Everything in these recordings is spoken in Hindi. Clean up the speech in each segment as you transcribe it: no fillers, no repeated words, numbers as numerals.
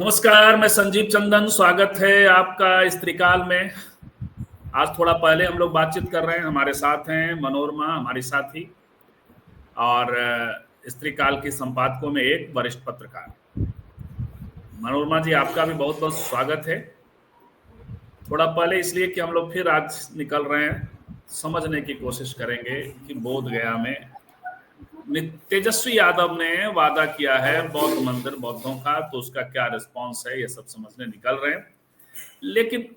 नमस्कार, मैं संजीव चंदन। स्वागत है आपका इस त्रिकाल में। आज थोड़ा पहले हम लोग बातचीत कर रहे हैं। हमारे साथ हैं मनोरमा, हमारी साथी, और इस त्रिकाल की संपादकों में एक वरिष्ठ पत्रकार। मनोरमा जी, आपका भी बहुत बहुत स्वागत है। थोड़ा पहले इसलिए कि हम लोग फिर आज निकल रहे हैं, समझने की कोशिश करेंगे कि बोध गया में तेजस्वी यादव ने वादा किया है बौद्ध मंदिर बौद्धों का, तो उसका क्या रिस्पॉन्स है, ये सब समझने निकल रहे हैं। लेकिन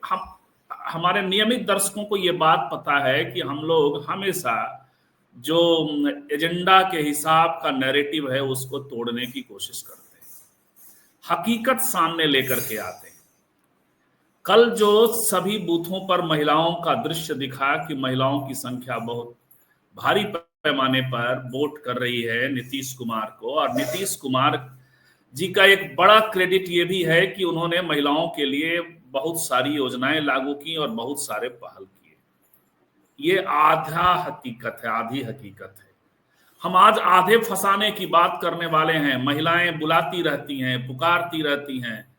हमारे नियमित दर्शकों को ये बात पता है कि हम लोग हमेशा जो एजेंडा के हिसाब का नैरेटिव है उसको तोड़ने की कोशिश करते हैं, हकीकत सामने लेकर के आते हैं। कल जो सभी बूथों पर महिलाओं का दृश्य दिखा कि महिलाओं की संख्या बहुत भारी पैमाने पर वोट कर रही है नीतीश कुमार को, और नीतीश कुमार जी का एक बड़ा क्रेडिट ये भी है कि उन्होंने महिलाओं के लिए बहुत सारी योजनाएं लागू की और बहुत सारे पहल किए। ये आधी हकीकत है। हम आज आधे फंसाने की बात करने वाले हैं। महिलाएं बुलाती रहती हैं, पुकारती रहती हैं।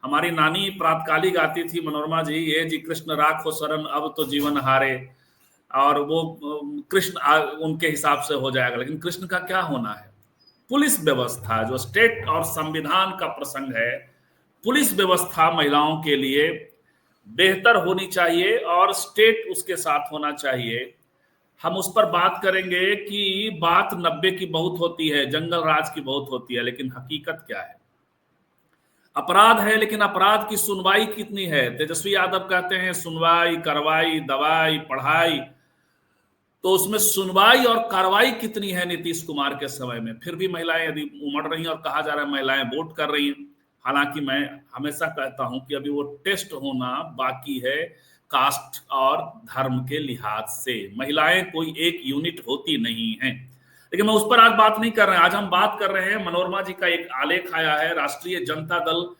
हमारी नानी प्रातकाली गाती थी, मनोरमा जी, ये जी कृष्ण राखो शरण अब तो जीवन हारे, और वो कृष्ण उनके हिसाब से हो जाएगा। लेकिन कृष्ण का क्या होना है? पुलिस व्यवस्था, जो स्टेट और संविधान का प्रसंग है, पुलिस व्यवस्था महिलाओं के लिए बेहतर होनी चाहिए और स्टेट उसके साथ होना चाहिए। हम उस पर बात करेंगे कि बात 90 की बहुत होती है, जंगल राज की बहुत होती है, लेकिन हकीकत क्या है? अपराध है, लेकिन अपराध की सुनवाई कितनी है? तेजस्वी यादव कहते हैं सुनवाई, कार्रवाई, दवाई, पढ़ाई, तो उसमें सुनवाई और कार्रवाई कितनी है नीतीश कुमार के समय में? फिर भी महिलाएं यदि उमड़ रही हैं और कहा जा रहा है महिलाएं वोट कर रही हैं। हालांकि मैं हमेशा कहता हूं कि अभी वो टेस्ट होना बाकी है। कास्ट और धर्म के लिहाज से महिलाएं कोई एक यूनिट होती नहीं है। लेकिन मैं उस पर आज बात नहीं कर रहे हैं। आज हम बात कर रहे हैं, मनोरमा जी का एक आलेख आया है राष्ट्रीय जनता दल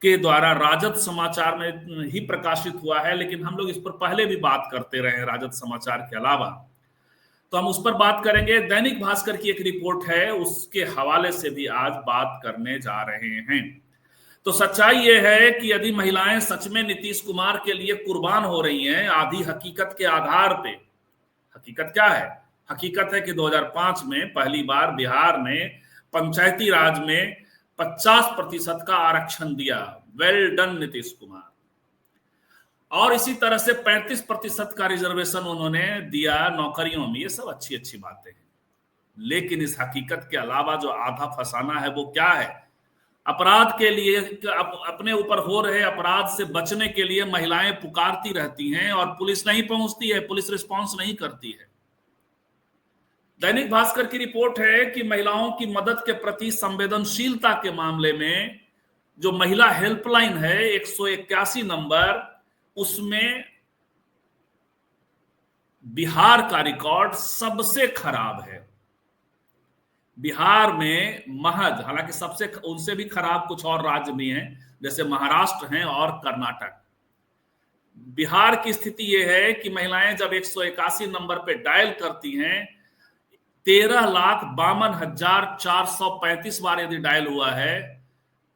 के द्वारा, राजद समाचार में ही प्रकाशित हुआ है, लेकिन हम लोग इस पर पहले भी बात करते रहे हैं राजद समाचार के अलावा, तो हम उस पर बात करेंगे। दैनिक भास्कर की एक रिपोर्ट है, उसके हवाले से भी आज बात करने जा रहे हैं। तो सच्चाई यह है कि यदि महिलाएं सच में नीतीश कुमार के लिए कुर्बान हो रही हैं आधी हकीकत के आधार पे, हकीकत क्या है? हकीकत है कि 2005 में पहली बार बिहार ने पंचायती राज में 50% का आरक्षण दिया। Well done Nitish Kumar. और इसी तरह से 35% का रिजर्वेशन उन्होंने दिया नौकरियों में। ये सब अच्छी अच्छी बातें हैं, लेकिन इस हकीकत के अलावा जो आधा फसाना है वो क्या है? अपराध के लिए, अपने ऊपर हो रहे अपराध से बचने के लिए महिलाएं पुकारती रहती हैं और पुलिस नहीं पहुंचती है, पुलिस रिस्पॉन्स नहीं करती है। दैनिक भास्कर की रिपोर्ट है कि महिलाओं की मदद के प्रति संवेदनशीलता के मामले में जो महिला हेल्पलाइन है 181 नंबर, उसमें बिहार का रिकॉर्ड सबसे खराब है। बिहार में महज, हालांकि सबसे उनसे भी खराब कुछ और राज्य भी हैं, जैसे महाराष्ट्र हैं और कर्नाटक। बिहार की स्थिति यह है कि महिलाएं जब 181 नंबर पे डायल करती हैं, 13,52,435 बार यदि डायल हुआ है,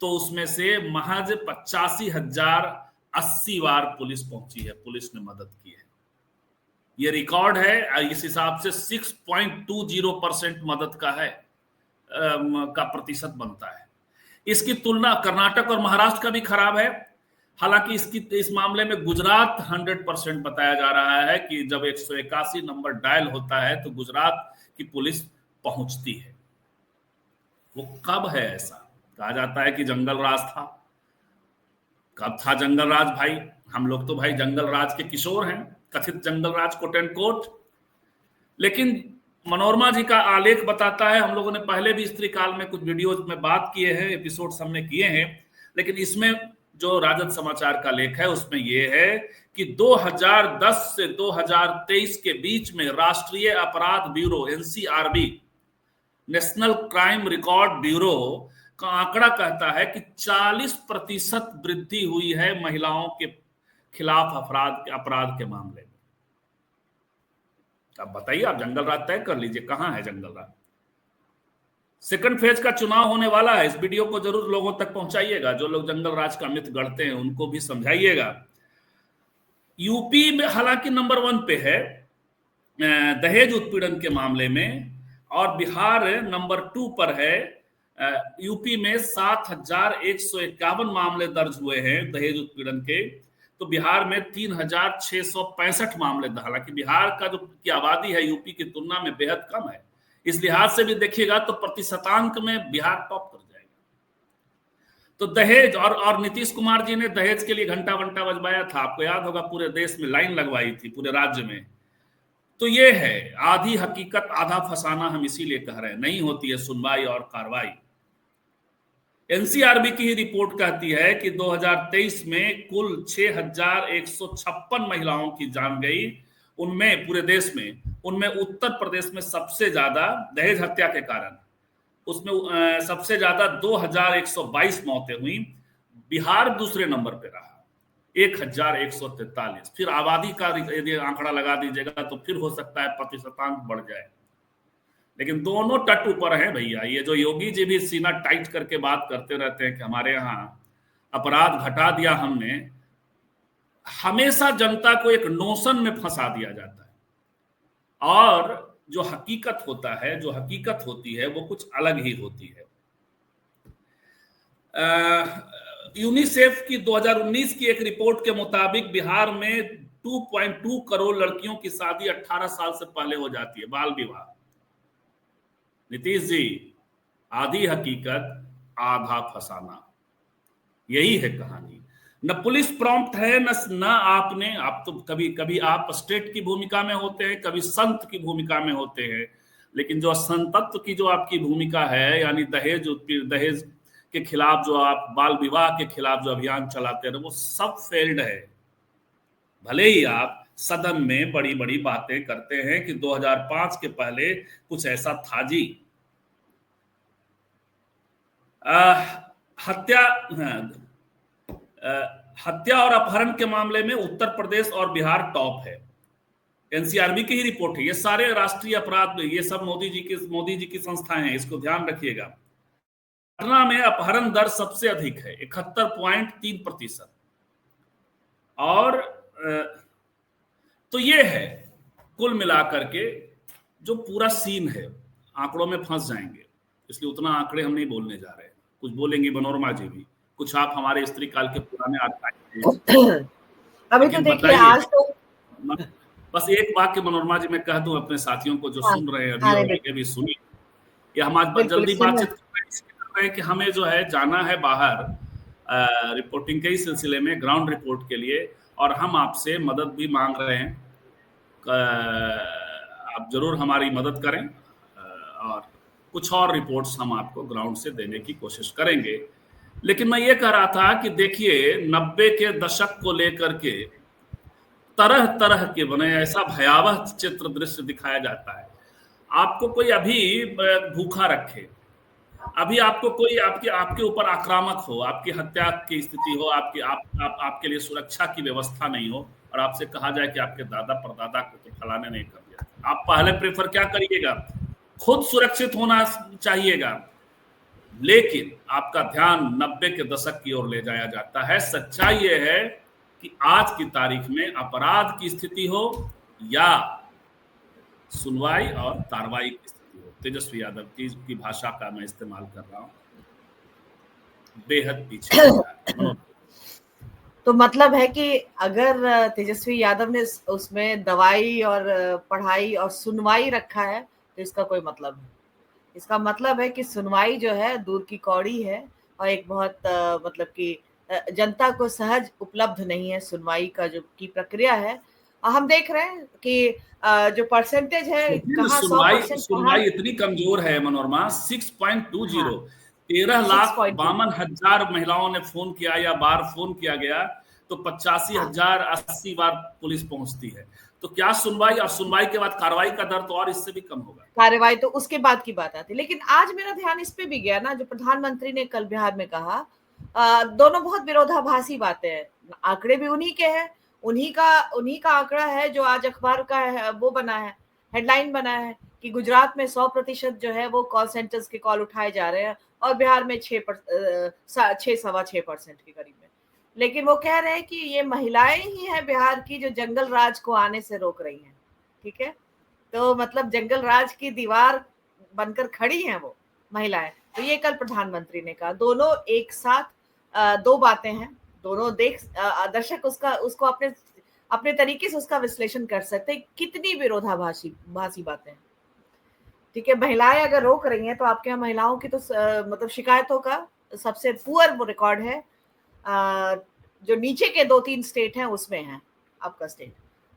तो उसमें से महज 85,080 बार पुलिस पहुंची है, पुलिस ने मदद की है। ये रिकॉर्ड है। इस हिसाब से 6.20% मदद का है, का प्रतिशत बनता है। इसकी तुलना कर्नाटक और महाराष्ट्र का भी खराब है। हालांकि इस मामले में गुजरात 100% बताया जा रहा है कि जब 181 नंबर डायल होता है तो गुजरात की पुलिस पहुंचती है। वो कब है? ऐसा कहा जाता है कि जंगल राज था। कब था जंगल राज भाई? हम लोग तो भाई जंगल राज के किशोर हैं, कथित जंगल राज कोट एंड कोट। लेकिन मनोरमा जी का आलेख बताता है, हम लोगों ने पहले भी स्त्री काल में कुछ वीडियोज में बात किए हैं, एपिसोड्स हमने किए हैं, लेकिन इसमें जो राजद समाचार का लेख है उसमें यह है कि 2010 से 2023 के बीच में राष्ट्रीय अपराध bureau NCRB, national crime record bureau का आंकड़ा कहता है कि 40% वृद्धि हुई है महिलाओं के खिलाफ अपराध के मामले में। अब बताइए, आप जंगल राज तय कर लीजिए, कहां है जंगल राज? सेकंड फेज का चुनाव होने वाला है। इस वीडियो को जरूर लोगों तक पहुंचाइएगा, जो लोग जंगल राज का मिथ गढ़ते हैं उनको भी समझाइएगा। यूपी में हालांकि नंबर 1 पे है दहेज उत्पीड़न के मामले में, और बिहार नंबर 2 पर है। यूपी में 7,151 मामले दर्ज हुए हैं दहेज उत्पीड़न के, तो बिहार में 3,665 मामले। हालांकि बिहार का जो की आबादी है यूपी की तुलना में बेहद कम है, इस लिहाज से भी देखिएगा तो प्रतिशतांक में बिहार टॉप कर जाएगा। तो दहेज और नीतीश कुमार जी ने दहेज के लिए घंटा वंटा बजवाया था, आपको याद होगा, पूरे देश में लाइन लगवाई थी, पूरे राज्य में। तो ये है आधी हकीकत आधा फसाना, हम इसीलिए कह रहे हैं नहीं होती है सुनवाई और कार्रवाई। एनसीआरबी की ही रिपोर्ट कहती है कि 2023 में कुल 6,156 महिलाओं की जान गई, उनमें पूरे देश में, उनमें उत्तर प्रदेश में सबसे ज्यादा दहेज हत्या के कारण, उसमें सबसे ज्यादा 2,122 मौतें हुई। बिहार दूसरे नंबर पे रहा 1,143। फिर आबादी का यदि आंकड़ा लगा दीजिएगा तो फिर हो सकता है प्रतिशतांक बढ़ जाए, लेकिन दोनों तट ऊपर हैं भैया। ये जो योगी जी भी सीना टाइट करके बात करते रहते हैं कि हमारे यहाँ अपराध घटा दिया हमने, हमेशा जनता को एक नोशन में फंसा दिया जाता है, और जो हकीकत होता है, जो हकीकत होती है वो कुछ अलग ही होती है। यूनिसेफ की 2019 की एक रिपोर्ट के मुताबिक बिहार में 2.2 करोड़ लड़कियों की शादी 18 साल से पहले हो जाती है, बाल विवाह। नीतीश जी, आधी हकीकत आधा फसाना, यही है कहानी। न पुलिस प्रॉम्प्ट है, न आपने, आप तो कभी कभी आप स्टेट की भूमिका में होते हैं, कभी संत की भूमिका में होते हैं, लेकिन जो संतत्व की जो आपकी भूमिका है, यानी दहेज के खिलाफ जो आप, बाल विवाह के खिलाफ जो अभियान चलाते रहे, वो सब फेल्ड है। भले ही आप सदन में बड़ी बड़ी बातें करते हैं कि 2005 के पहले कुछ ऐसा था जी। हत्या और अपहरण के मामले में उत्तर प्रदेश और बिहार टॉप है। एनसीआरबी की ही रिपोर्ट है, ये सारे राष्ट्रीय अपराध, ये सब मोदी जी की संस्थाएं हैं, इसको ध्यान रखिएगा। पटना में अपहरण दर सबसे अधिक है 71.3%। और तो ये है कुल मिलाकर के जो पूरा सीन है। आंकड़ों में फंस जाएंगे, इसलिए उतना आंकड़े हम नहीं बोलने जा रहे हैं। कुछ बोलेंगी मनोरमा जी भी, कुछ आप हमारे स्त्री काल के पुराने आर्काइव। अभी तो देखिए आज तो बस एक वाक्य मनोरमा जी मैं कह दूं अपने साथियों को जो सुन रहे हैं अभी और ये भी सुनिए, कि हम आज जल्दी बातचीत कर रहे हैं कि हमें जो है जाना है बाहर रिपोर्टिंग के ही सिलसिले में, ग्राउंड रिपोर्ट के लिए, और हम आपसे मदद भी मांग रहे हैं। आप जरूर हमारी मदद करें, और कुछ और रिपोर्ट्स हम आपको ग्राउंड से देने की कोशिश करेंगे। लेकिन मैं ये कह रहा था कि देखिए 90 के दशक को लेकर के तरह तरह के बने ऐसा भयावह चित्र दृश्य दिखाया जाता है। आपको कोई अभी भूखा रखे, अभी आपको कोई आपके ऊपर आक्रामक हो, आपकी हत्या की स्थिति हो, आपके लिए सुरक्षा की व्यवस्था नहीं हो, और आपसे कहा जाए कि आपके दादा परदादा को तो फलाने नहीं कर दिया, आप पहले प्रेफर क्या करिएगा? खुद सुरक्षित होना चाहिएगा। लेकिन आपका ध्यान 90 के दशक की ओर ले जाया जाता है। सच्चाई ये है कि आज की तारीख में अपराध की स्थिति हो या सुनवाई और कार्रवाई की स्थिति हो, तेजस्वी यादव की भाषा का मैं इस्तेमाल कर रहा हूं, बेहद पीछे। तो मतलब है कि अगर तेजस्वी यादव ने उसमें दवाई और पढ़ाई और सुनवाई रखा है तो इसका कोई मतलब नहीं। इसका मतलब है कि सुनवाई जो है दूर की कौड़ी है, और एक बहुत मतलब कि जनता को सहज उपलब्ध नहीं है सुनवाई का जो की प्रक्रिया है। हम देख रहे हैं कि जो परसेंटेज है कहाँ 100% सुनवाई इतनी कमजोर है मनोरमा, 6.20। 13,52,000 महिलाओं ने फोन किया या बार फोन किया गया तो 85,000 80 बार पुलिस पहुंचती है। तो क्या सुनवाई, और सुनवाई के बाद कार्रवाई का दर तो और इससे भी कम होगा। कार्रवाई तो उसके बाद की बात आती है। लेकिन आज मेरा ध्यान इस पे भी गया ना, जो प्रधानमंत्री ने कल बिहार में कहा, दोनों बहुत विरोधाभासी बातें हैं। आंकड़े भी उन्हीं के हैं, उन्हीं का आंकड़ा है जो आज अखबार का वो बना है, हेडलाइन बना है कि गुजरात में 100% जो है वो कॉल सेंटर्स के कॉल उठाए जा रहे हैं और बिहार में 6.6% के करीब में। लेकिन वो कह रहे हैं कि ये महिलाएं ही हैं बिहार की जो जंगल राज को आने से रोक रही हैं। ठीक है, तो मतलब जंगल राज की दीवार बनकर खड़ी हैं वो महिलाएं। तो ये कल प्रधानमंत्री ने कहा। दोनों एक साथ दो बातें हैं, दोनों दर्शक उसको अपने तरीके से उसका विश्लेषण कर सकते हैं कितनी विरोधाभासी बातें हैं। ठीक है, महिलाएं अगर रोक रही हैं तो आपके यहाँ महिलाओं की तो मतलब शिकायतों का सबसे पुअर रिकॉर्ड है। जो नीचे के 2-3 स्टेट हैं उसमें है आपका स्टेट।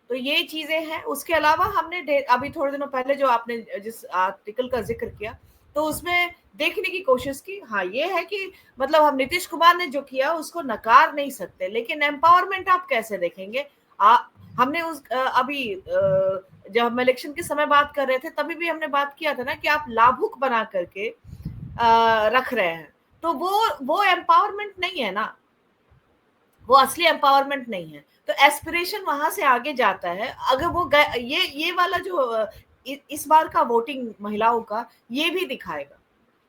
तो ये चीजें हैं। उसके अलावा हमने अभी थोड़े दिनों पहले जो आपने जिस आर्टिकल का जिक्र किया तो उसमें देखने की कोशिश की। हाँ, ये है कि मतलब हम नीतीश कुमार ने जो किया उसको नकार नहीं सकते, लेकिन एम्पावरमेंट आप कैसे देखेंगे? हमने अभी जब हम इलेक्शन के समय बात कर रहे थे तभी भी हमने बात किया था ना कि आप लाभुक बना करके रख रहे हैं, तो वो एम्पावरमेंट नहीं है ना, वो असली एम्पावरमेंट नहीं है। तो एस्पिरेशन वहां से आगे जाता है। अगर वो ये वाला जो इस बार का वोटिंग महिलाओं का ये भी दिखाएगा,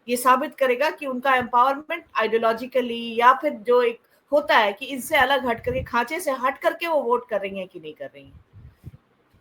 ये साबित करेगा कि उनका एम्पावरमेंट आइडियोलॉजिकली या फिर जो एक होता है कि इससे अलग हट करके, खांचे से हट करके वो वोट कर रही हैं कि नहीं कर रही हैं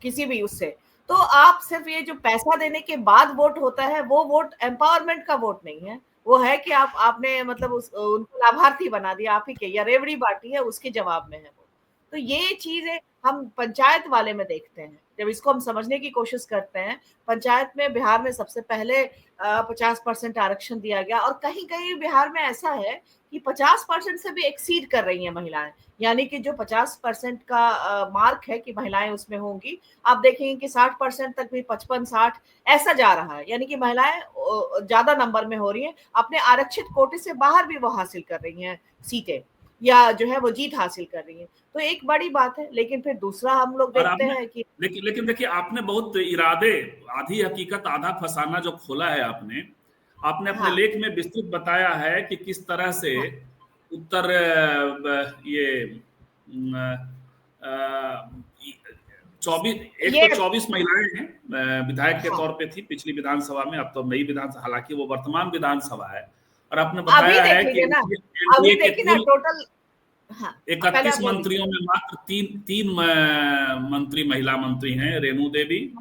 किसी भी उससे। तो आप सिर्फ ये जो पैसा देने के बाद वोट होता है वो वोट एम्पावरमेंट का वोट नहीं है। वो है कि आपने मतलब उनको लाभार्थी बना दिया, आप ही के या रेवड़ी बांटी है उसके जवाब में है वो। तो ये चीजें हम पंचायत वाले में देखते हैं, जब इसको हम समझने की कोशिश करते हैं। पंचायत में बिहार में सबसे पहले 50% आरक्षण दिया गया और कहीं कहीं बिहार में ऐसा है कि 50% से भी एक्सीड कर रही हैं महिलाएं। यानी कि जो 50% का मार्क है कि महिलाएं उसमें होंगी, आप देखेंगे कि 60% तक भी, 55-60 ऐसा जा रहा है। यानी कि महिलाएं ज्यादा नंबर में हो रही हैं, अपने आरक्षित कोटे से बाहर भी वो हासिल कर रही हैं सीटें, या जो है वो जीत हासिल कर रही है। तो एक बड़ी बात है। लेकिन फिर दूसरा हम लोग देखते हैं कि लेकिन देखिए, आपने बहुत इरादे, आधी हकीकत आधा फसाना जो खोला है आपने अपने हाँ, लेख में विस्तृत बताया है कि किस तरह से हाँ, उत्तर ये 24 महिलाएं हैं विधायक के हाँ, तौर पे थी पिछली विधानसभा में, अब तो नई विधानसभा, हालांकि वो वर्तमान विधानसभा है। और आपने अभी बताया देख है कि लीजिए ना, अभी एनडीए के देखिए ना कुल टोटल। हाँ, पहले आप 31 बोल मंत्रियों में मात्र तीन मंत्री महिला मंत्री हैं, रेणु देवी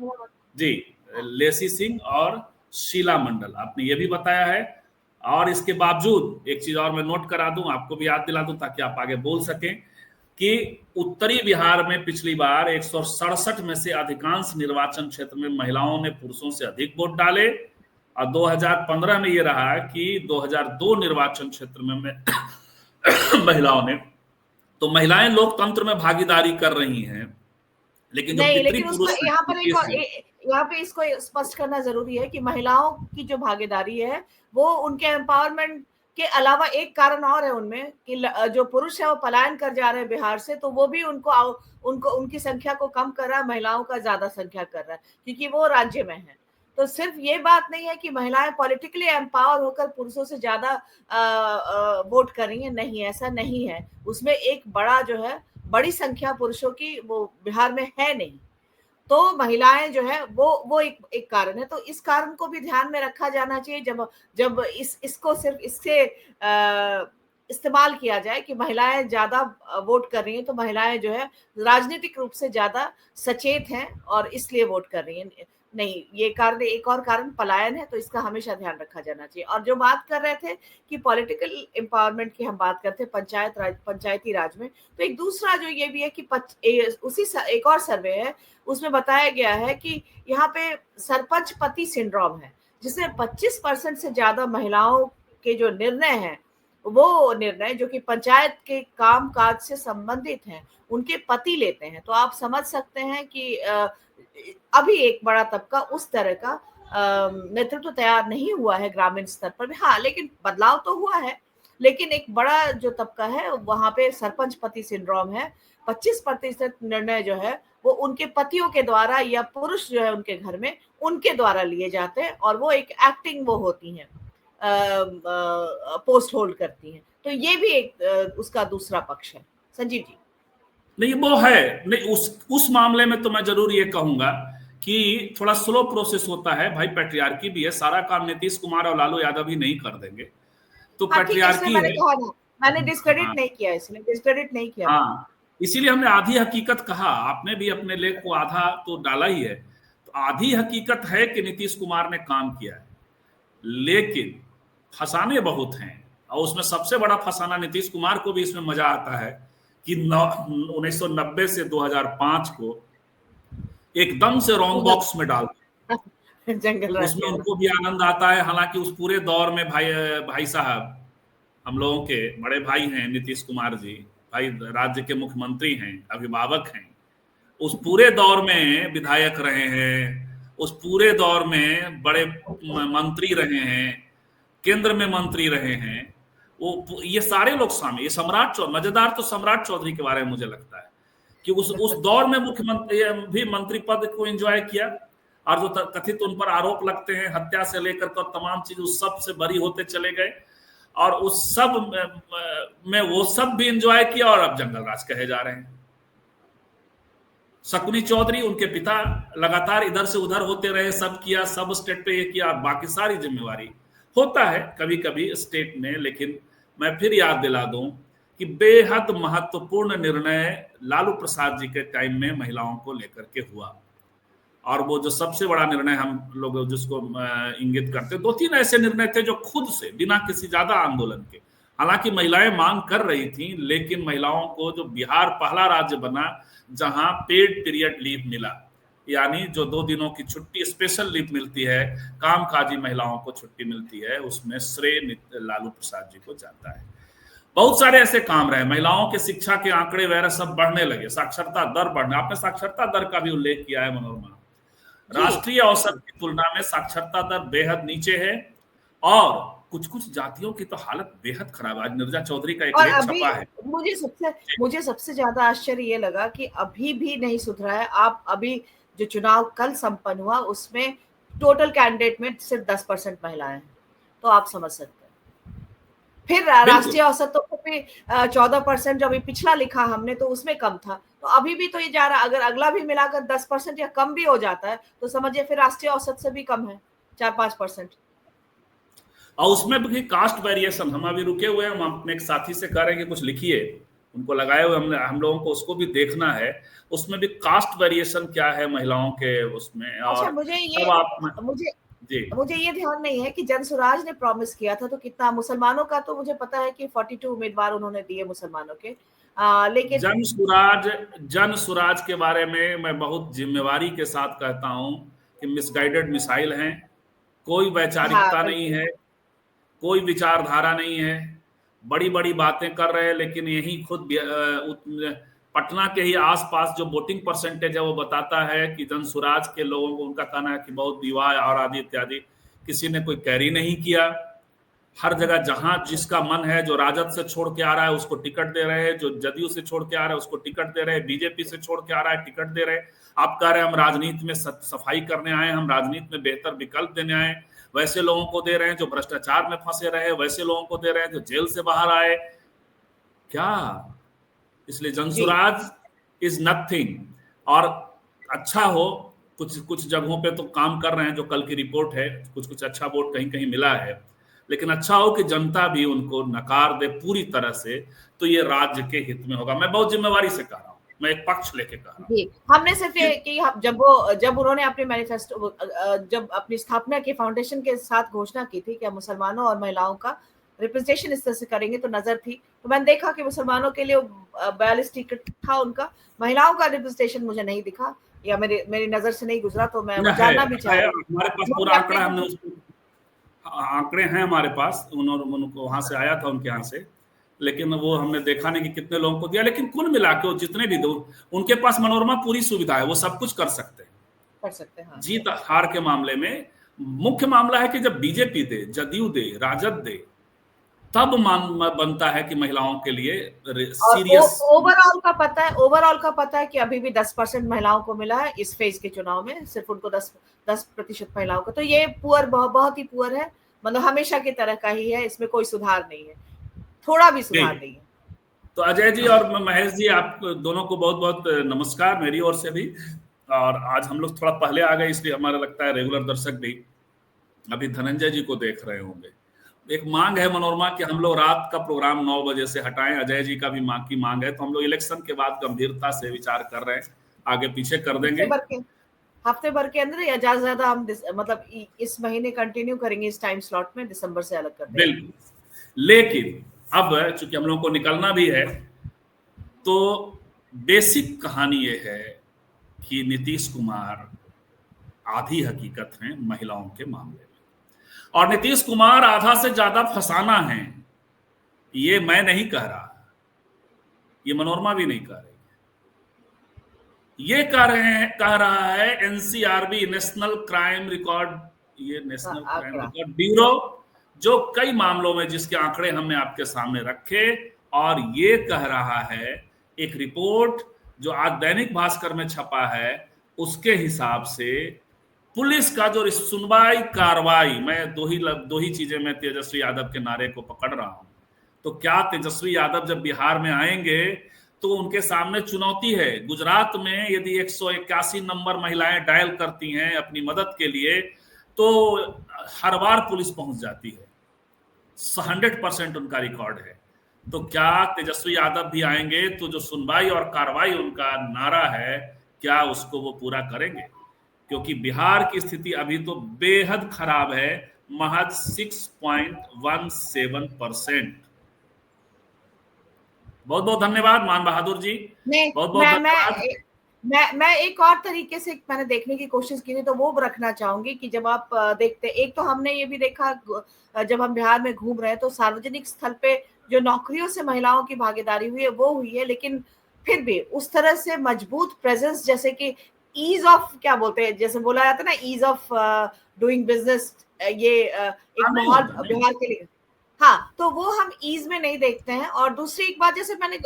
जी, लेसी सिंह और शीला मंडल, आपने ये भी बताया है। और इसके बावजूद एक चीज और मैं नोट करा दूं, आपको भी याद दिला दूं ताकि आप आगे बोल सकें कि उत्तरी बिहार में पिछली बार 167 में से अधिकांश निर्वाचन क्षेत्र में महिलाओं ने पुरुषों से अधिक वोट डाले। और 2015 में ये रहा कि 2002 निर्वाचन क्षेत्र में महिलाओं ने, तो महिलाएं लोकतंत्र में भागीदारी कर रही हैं, लेकिन जो नहीं, लेकिन उसको पितृपुरुष यहाँ पर हैं, यहाँ पे इसको स्पष्ट करना जरूरी है कि महिलाओं की जो भागीदारी है वो उनके एम्पावरमेंट के अलावा एक कारण और है उनमें कि जो पुरुष है वो पलायन कर जा रहे हैं बिहार से, तो वो भी उनको उनकी संख्या को कम कर रहा है, महिलाओं का ज्यादा संख्या कर रहा है क्योंकि वो राज्य में है। तो सिर्फ ये बात नहीं है कि महिलाएं पॉलिटिकली एम्पावर होकर पुरुषों से ज्यादा वोट कर रही है, नहीं, ऐसा नहीं है। उसमें एक बड़ा जो है बड़ी संख्या पुरुषों की वो बिहार में है नहीं। तो महिलाएं जो है वो एक कारण है। तो इस कारण को भी ध्यान में रखा जाना चाहिए जब इसको सिर्फ इससे इस्तेमाल किया जाए कि महिलाएं ज्यादा वोट कर रही हैं, तो महिलाएं जो है राजनीतिक रूप से ज्यादा सचेत हैं और इसलिए वोट कर रही हैं। नहीं, ये कारण, एक और कारण पलायन है, तो इसका हमेशा ध्यान रखा जाना चाहिए। और जो बात कर रहे थे कि पॉलिटिकल एम्पावरमेंट की हम बात करते हैं पंचायती राज में, तो एक दूसरा जो ये भी है कि उसी एक और सर्वे है, उसमें बताया गया है कि यहाँ पे सरपंच पति सिंड्रोम है, जिसमें 25% से ज्यादा महिलाओं के जो निर्णय हैं, वो निर्णय जो कि पंचायत के काम काज से संबंधित हैं, उनके पति लेते हैं। तो आप समझ सकते हैं कि अभी एक बड़ा तबका उस तरह का नेतृत्व तैयार नहीं हुआ है ग्रामीण स्तर पर भी। हाँ, लेकिन बदलाव तो हुआ है, लेकिन एक बड़ा जो तबका है वहां पे सरपंच पति सिंड्रोम है। 25% निर्णय जो है वो उनके पतियों के द्वारा या पुरुष जो है उनके घर में उनके द्वारा लिए जाते हैं, और वो एक एक्टिंग वो होती हैं, पोस्ट होल्ड करती हैं। तो ये भी एक उसका दूसरा पक्ष है। संजीव जी। नहीं वो है, नहीं उस मामले में तो मैं जरूर ये कहूंगा कि थोड़ा स्लो प्रोसेस होता है भाई, पैट्रियार्की भी है, सारा काम नीतीश कुमार और लालू यादव ही नहीं कर देंगे, तो हाँ ठीक है, इसलिए पैट्रियार्की मैंने है। कहा ना, मैंने डिस्क्रेडिट हाँ नहीं किया, इसलिए डिस्क्रेडिट नहीं किया मैंने। हाँ, इसीलिए हमने आधी हकीकत कहा, आपने भी अपने लेख को आधा तो डाला ही है। तो आधी हकीकत है कि नीतीश कुमार ने काम किया है, लेकिन फसाने बहुत हैं, और उसमें सबसे बड़ा फसाना नीतीश कुमार को भी इसमें मजा आता है कि 1990 से 2005 को एकदम से रॉन्ग बॉक्स में डाल, जंगल राज उसमें के उनको भी आनंद आता है। हालांकि उस पूरे दौर में भाई साहब, हम लोगों के बड़े भाई हैं नीतीश कुमार जी, भाई राज्य के मुख्यमंत्री हैं, अभिभावक हैं, उस पूरे दौर में विधायक रहे हैं, उस पूरे दौर में बड़े मंत्री रहे हैं, केंद्र में मंत्री रहे हैं, वो ये सारे लोग शामिल, ये सम्राट चौधरी, मजेदार तो सम्राट चौधरी के बारे में मुझे लगता है कि उस दौर में मुख्यमंत्री भी मंत्री पद को एंजॉय किया, और जो कथित उन पर आरोप लगते हैं हत्या से लेकर कर तमाम चीज, उस सब से बरी होते चले गए, और उस सब में वो सब भी एंजॉय किया, और अब जंगल राज कहे जा रहे हैं। शकुनी चौधरी, उनके पिता लगातार इधर से उधर होते रहे, सब किया, सब स्टेट पे ये किया, बाकी सारी जिम्मेवारी होता है कभी कभी स्टेट में। लेकिन मैं फिर याद दिला दूं कि बेहद महत्वपूर्ण निर्णय लालू प्रसाद जी के टाइम में महिलाओं को लेकर के हुआ, और वो जो सबसे बड़ा निर्णय हम लोग जिसको इंगित करते, 2-3 ऐसे निर्णय थे जो खुद से बिना किसी ज्यादा आंदोलन के, हालांकि महिलाएं मांग कर रही थी, लेकिन महिलाओं को जो बिहार पहला राज्य बना जहां पेड पीरियड लीव मिला, यानी जो 2 दिनों की छुट्टी स्पेशल लीव मिलती है, कामकाजी महिलाओं को छुट्टी मिलती है, उसमें श्रेय लालू प्रसाद जी को जाता है। बहुत सारे ऐसे काम रहे, महिलाओं के शिक्षा के आंकड़े वगैरह सब बढ़ने लगे, साक्षरता दर बढ़ने, आपने साक्षरता दर का भी उल्लेख किया है मनोरमा, राष्ट्रीय औसत की तुलना में साक्षरता दर बेहद नीचे है, और कुछ कुछ जातियों की तो हालत बेहद खराब है। आज निर्जा चौधरी का एक और लेख अभी छपा है, मुझे सबसे ज्यादा आश्चर्य ये लगा कि अभी भी नहीं सुधरा है। आप अभी जो चुनाव कल संपन्न हुआ उसमें टोटल कैंडिडेट में सिर्फ 10% महिलाएं हैं, तो आप समझ सकते हैं। फिर राष्ट्रीय औसत तो 14% जो अभी पिछला लिखा हमने, तो उसमें कम था, तो अभी भी तो ये जा रहा, अगर अगला भी मिलाकर 10% या कम भी हो जाता है तो समझिए फिर राष्ट्रीय औसत से भी कम है, 4-5%। और उसमें भी कास्ट वेरिएशन, हम अभी रुके हुए हैं, हम अपने एक साथी से कह रहे हैं कि कुछ लिखिए, उनको लगाए हुए हम लोगों को उसको भी देखना है, उसमें भी कास्ट वेरिएशन क्या है महिलाओं के उसमें। और अच्छा, मुझे ये ध्यान नहीं है कि जनसुराज ने प्रॉमिस किया था तो कितना, मुसलमानों का तो मुझे पता है कि 42 उम्मीदवार उन्होंने दिए मुसलमानों के, लेकिन जनसुराज के बारे में मैं बहुत जिम्मेवारी के साथ कहता हूं कि मिसगाइडेड मिसाइल हैं, कोई वैचारिकता नहीं है, कोई विचारधारा नहीं है, बड़ी बड़ी बातें कर रहे हैं, लेकिन यही खुद पटना के ही आसपास जो वोटिंग परसेंटेज है वो बताता है कि जनसुराज के लोगों को, उनका कहना है कि बहुत विवाह और आदि इत्यादि, किसी ने कोई कैरी नहीं किया। हर जगह जहां जिसका मन है, जो राजद से छोड़ के आ रहा है उसको टिकट दे रहे हैं, जो जदयू से छोड़ के आ रहा है उसको टिकट दे रहे हैं, बीजेपी से छोड़ के आ रहा है टिकट दे रहे हैं। आप कह रहे हैं हम राजनीति में सफाई करने आए, हम राजनीति में बेहतर विकल्प देने आए, वैसे लोगों को दे रहे हैं जो भ्रष्टाचार में फंसे रहे, वैसे लोगों को दे रहे हैं जो जेल से बाहर आए, क्या? इसलिए जनसुराज इज नथिंग। और अच्छा हो, कुछ जगहों पे तो काम कर रहे हैं, जो कल की रिपोर्ट है, कुछ अच्छा वोट कहीं कहीं मिला है, लेकिन अच्छा हो कि जनता भी उनको नकार दे पूरी तरह से, तो ये राज्य के हित में होगा। मैं बहुत जिम्मेवारी से कह रहा हूँ, मैं एक पक्ष लेके कह रहा हूँ। हमने सिर्फ ये कि जब उन्होंने अपने मैनिफेस्टो, जब अपनी स्थापना के फाउंडेशन के साथ घोषणा की थी कि हम मुसलमानों और महिलाओं का रिप्रेजेंटेशन इस तरह से करेंगे, तो नजर थी, तो मैंने देखा कि मुसलमानों के लिए 42 टिकट था उनका, महिलाओं का रिप्रेजेंटेशन मुझे नहीं दिखा, या मेरी नजर से नहीं गुजरा, तो मैं जानना भी चाह रही हूँ। हमारे पास पूरा आंकड़ा, हमने आंकड़े हैं हमारे पास, उनको वहां से आया था, उनके यहाँ से, लेकिन वो हमने देखा नहीं कि कितने लोगों को दिया। लेकिन कुल मिला के जितने भी दो, उनके पास मनोरमा पूरी सुविधा है, वो सब कुछ कर सकते हैं। हाँ। जीत हार के मामले में मुख्य मामला है कि जब बीजेपी दे, जदयू दे, राजद दे, तब बनता है कि महिलाओं के लिए सीरियस। ओवरऑल का पता है कि अभी भी 10% महिलाओं को मिला है इस फेज के चुनाव में, सिर्फ उनको 10% महिलाओं को, तो ये पुअर, बहुत ही पुअर है, मतलब हमेशा की तरह का ही है, इसमें कोई सुधार नहीं है, थोड़ा भी सुधार नहीं है। तो अजय जी और महेश जी, आप दोनों को बहुत बहुत नमस्कार मेरी ओर से भी, और आज हम लोग थोड़ा पहले आ गए, इसलिए हमारा लगता है रेगुलर दर्शक भी अभी धनंजय जी को देख रहे होंगे। एक मांग है मनोरमा कि हम लोग रात का प्रोग्राम 9 बजे से हटाएं, अजय जी का भी मांग की मांग है, तो हम लोग इलेक्शन के बाद गंभीरता से विचार कर रहे हैं, आगे पीछे कर देंगे। हफ्ते भर के अंदर या ज्यादा ज्यादा हम मतलब इस महीने कंटिन्यू करेंगे इस टाइम स्लॉट में, दिसंबर से अलग कर देंगे। बिल्कुल, लेकिन अब चूंकि हम लोगों को निकलना भी है, तो बेसिक कहानी ये है कि नीतीश कुमार आधी हकीकत हैं महिलाओं के मामले में, और नीतीश कुमार आधा से ज्यादा फसाना है। ये मैं नहीं कह रहा, ये मनोरमा भी नहीं कह रही, ये कह रहा है एनसीआरबी, नेशनल क्राइम रिकॉर्ड, ये नेशनल क्राइम रिकॉर्ड ब्यूरो, जो कई मामलों में जिसके आंकड़े हमने आपके सामने रखे, और ये कह रहा है एक रिपोर्ट जो आज दैनिक भास्कर में छपा है, उसके हिसाब से पुलिस का जो सुनवाई कार्रवाई, मैं दो ही चीजें मैं तेजस्वी यादव के नारे को पकड़ रहा हूं। तो क्या तेजस्वी यादव जब बिहार में आएंगे तो उनके सामने चुनौती है। गुजरात में यदि 181 नंबर महिलाएं डायल करती हैं अपनी मदद के लिए, तो हर बार पुलिस पहुंच जाती है, 100% उनका रिकॉर्ड है। तो क्या तेजस्वी यादव भी आएंगे तो जो सुनवाई और कार्रवाई उनका नारा है, क्या उसको वो पूरा करेंगे? क्योंकि बिहार की स्थिति अभी तो बेहद खराब है, महज 6.17%। बहुत बहुत धन्यवाद मान बहादुर जी, बहुत बहुत धन्यवाद। मैं एक और तरीके से मैंने देखने की कोशिश की थी, तो वो रखना चाहूंगी कि जब आप देखते, एक तो हमने ये भी देखा जब हम बिहार में घूम रहे हैं, तो सार्वजनिक स्थल पे जो नौकरियों से महिलाओं की भागीदारी हुई है वो हुई है, लेकिन फिर भी उस तरह से मजबूत प्रेजेंस, जैसे कि ईज ऑफ, क्या बोलते हैं, जैसे बोला जाता है ना, ईज ऑफ डूइंग बिजनेस, ये एक माहौल बिहार के लिए, हाँ, तो वो हम ईज में नहीं देखते हैं। और दूसरी एक बात, जैसे मैंने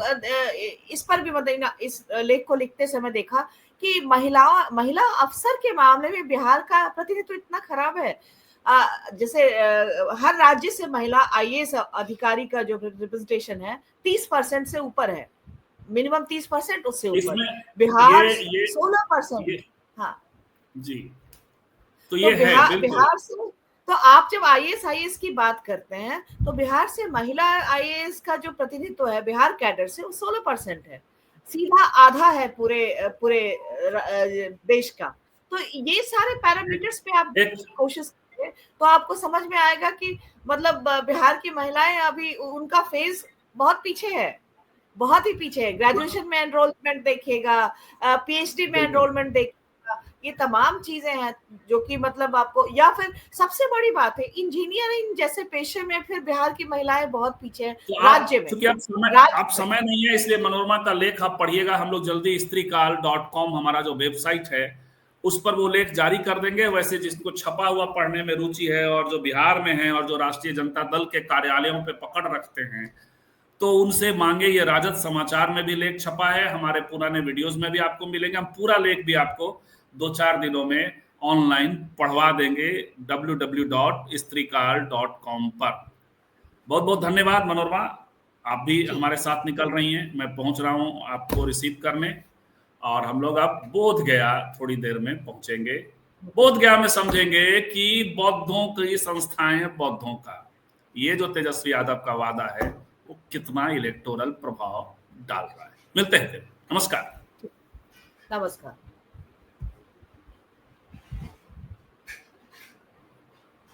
इस पर भी मतलब इस लेख को लिखते समय देखा कि महिला अफसर के मामले में बिहार का प्रतिनिधित्व इतना खराब है। जैसे हर राज्य से महिला आईएएस अधिकारी का जो रिप्रेजेंटेशन है 30% से ऊपर है, मिनिमम 30%, उससे ऊपर। बिहार 16%। हाँ जी, तो ये है बिहार से। तो आप जब आईएएस की बात करते हैं, तो बिहार से महिला आईएएस का जो प्रतिनिधित्व है बिहार कैडर से, वो 16% है, सीधा आधा है पूरे देश का। तो ये सारे पैरामीटर्स पे आप कोशिश करें तो आपको समझ में आएगा कि मतलब बिहार की महिलाएं अभी उनका फेज बहुत पीछे है, बहुत ही पीछे है। ग्रेजुएशन में एनरोलमेंट देखिएगा, पीएचडी में एनरोलमेंट देखिएगा, ये तमाम चीजें हैं जो कि मतलब आपको, या फिर सबसे बड़ी बात है इंजीनियरिंग जैसे पेशे में फिर बिहार की महिलाएं बहुत पीछे हैं। तो राज्य में क्योंकि आप समय नहीं है, इसलिए मनोरमा का लेख आप पढ़िएगा। हम लोग जल्दी स्त्रीकाल.com हमारा जो वेबसाइट है उस पर वो लेख जारी कर देंगे। वैसे जिसको छपा हुआ पढ़ने में रुचि है और जो बिहार में है और जो राष्ट्रीय जनता दल के कार्यालयों पे पकड़ रखते हैं, तो उनसे मांगे। ये राजद समाचार में भी लेख छपा है, हमारे पुराने वीडियोस में भी आपको मिलेंगे। हम पूरा लेख भी आपको 2-4 दिनों में ऑनलाइन पढ़वा देंगे www.strikal.com पर। बहुत बहुत धन्यवाद मनोरमा, आप भी हमारे साथ निकल रही हैं। मैं पहुंच रहा हूं आपको रिसीव करने, और हम लोग अब बोध गया थोड़ी देर में पहुंचेंगे। बोध गया में समझेंगे कि बौद्धों की संस्थाएं, बौद्धों का ये जो तेजस्वी यादव का वादा है वो कितना इलेक्टोरल प्रभाव डाल रहा है। मिलते हैं फिर। नमस्कार।